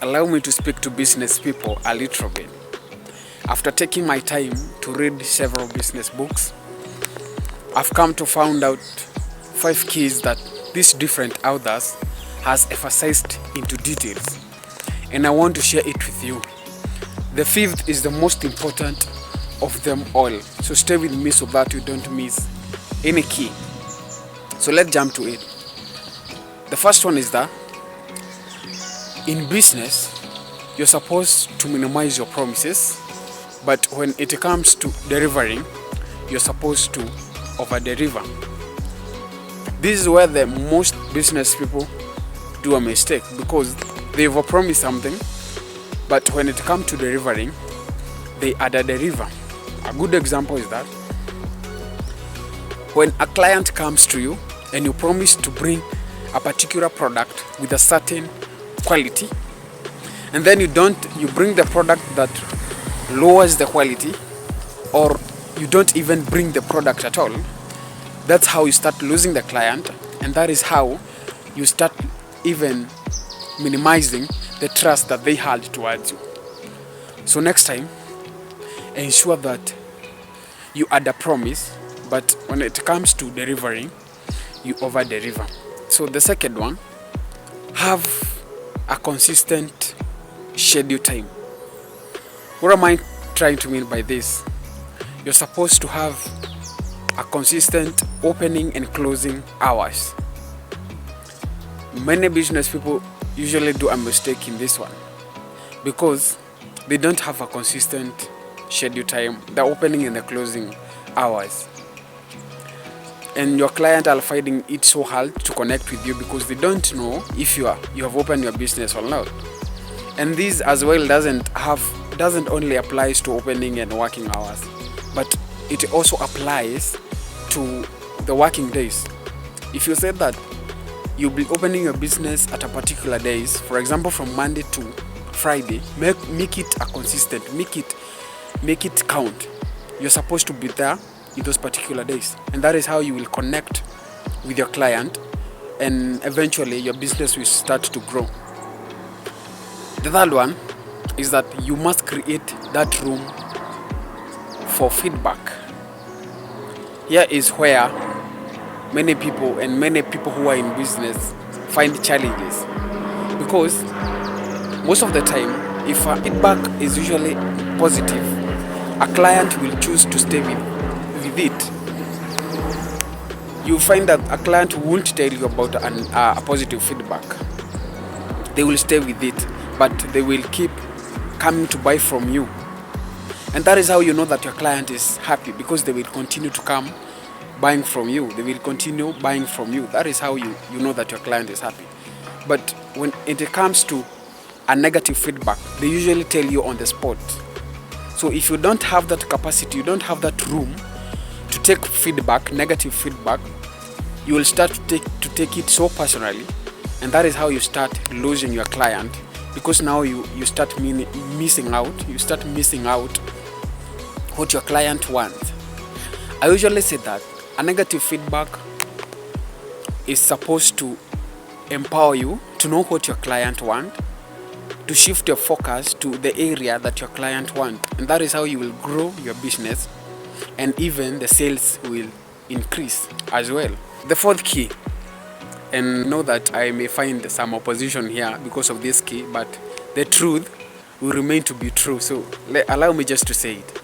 allow me to speak to business people a little bit. After taking my time to read several business books, I've come to find out 5 keys that these different authors has emphasized into details, and I want to share it with you. The 5th is the most important of them all, so stay with me so that you don't miss any key. So let's jump to it. The first one is that in business, you're supposed to minimize your promises, but when it comes to delivering, you're supposed to over-deliver. This is where the most business people do a mistake, because they overpromise something, but when it comes to delivering, they under-deliver. A good example is that when a client comes to you and you promise to bring a particular product with a certain quality, and then you bring the product that lowers the quality, or you don't even bring the product at all, that's how you start losing the client, and that is how you start even minimizing the trust that they had towards you. So next time, ensure that you under promise, but when it comes to delivering, you over deliver. So the second one, have a consistent schedule time. What am I trying to mean by this? You're supposed to have a consistent opening and closing hours. Many business people usually do a mistake in this one because they don't have a consistent schedule time, the opening and the closing hours. And your client are finding it so hard to connect with you because they don't know if you have opened your business or not. And this as well doesn't only applies to opening and working hours, but it also applies to the working days. If you said that you'll be opening your business at a particular days, for example from Monday to Friday, make it a consistent, make it count. You're supposed to be there in those particular days, and that is how you will connect with your client, and eventually your business will start to grow. The third one is that you must create that room for feedback. Here is where many people who are in business find challenges, because most of the time, if a feedback is usually positive, a client will choose to stay with it. You find that a client won't tell you about a positive feedback. They will stay with it, but they will keep coming to buy from you. And that is how you know that your client is happy, because they will continue to come buying from you. They will continue buying from you. That is how you know that your client is happy. But when it comes to a negative feedback, they usually tell you on the spot. So if you don't have that capacity, you don't have that room to take feedback, negative feedback, you will start to take it so personally, and that is how you start losing your client, because now you start missing out. You start missing out what your client wants. I usually say that a negative feedback is supposed to empower you to know what your client wants, to shift your focus to the area that your client wants, and that is how you will grow your business, and even the sales will increase as well. The fourth key, and know that I may find some opposition here because of this key, but the truth will remain to be true. So allow me just to say it.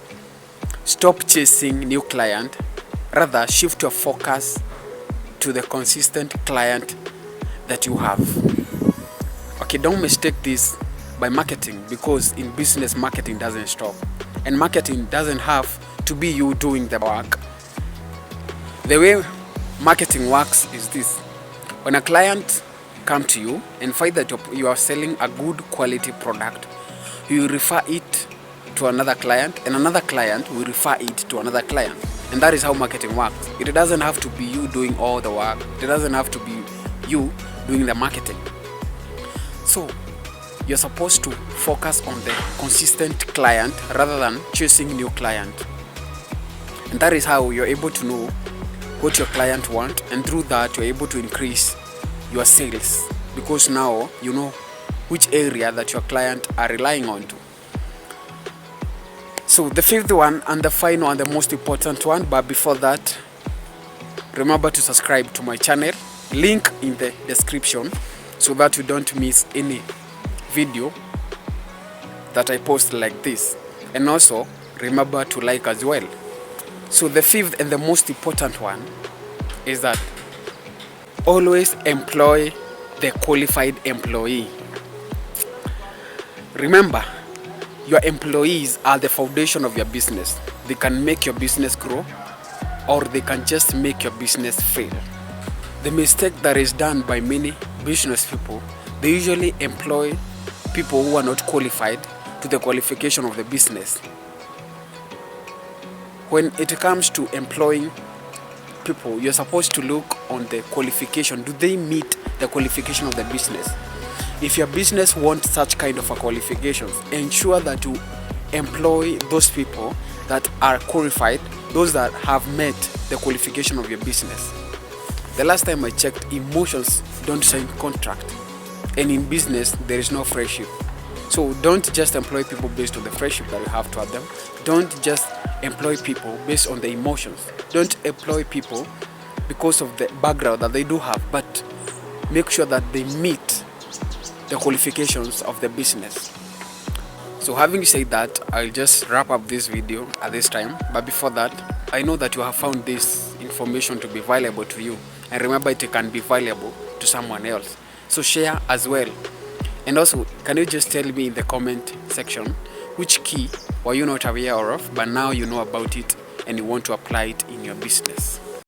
Stop chasing new client, rather shift your focus to the consistent client that you have. Okay, don't mistake this by marketing, because in business marketing doesn't stop, and marketing doesn't have to be you doing the work. The way marketing works is this: when a client comes to you and find that you are selling a good quality product, you refer it to another client, and another client will refer it to another client. And that is how marketing works. It doesn't have to be you doing all the work. It doesn't have to be you doing the marketing. So you're supposed to focus on the consistent client rather than chasing new client. And that is how you're able to know what your client wants, and through that you're able to increase your sales, because now you know which area that your client are relying on to. So the fifth one and the final and the most important one, but before that, remember to subscribe to my channel, link in the description, so that you don't miss any video that I post like this. And also remember to like as well. So the fifth and the most important one is that always employ the qualified employee. Remember, your employees are the foundation of your business. They can make your business grow, or they can just make your business fail. The mistake that is done by many business people, they usually employ people who are not qualified to the qualification of the business. When it comes to employing people, you're supposed to look on the qualification. Do they meet the qualification of the business? If your business wants such kind of a qualifications, ensure that you employ those people that are qualified, those that have met the qualification of your business. The last time I checked, emotions don't sign contract, and in business there is no friendship. So don't just employ people based on the friendship that you have toward them. Don't just employ people based on the emotions. Don't employ people because of the background that they do have, but make sure that they meet the qualifications of the business. So having said that, I'll just wrap up this video at this time. But before that, I know that you have found this information to be valuable to you, and remember, it can be valuable to someone else. So share as well. And also, can you just tell me in the comment section which key were you not aware of, but now you know about it and you want to apply it in your business?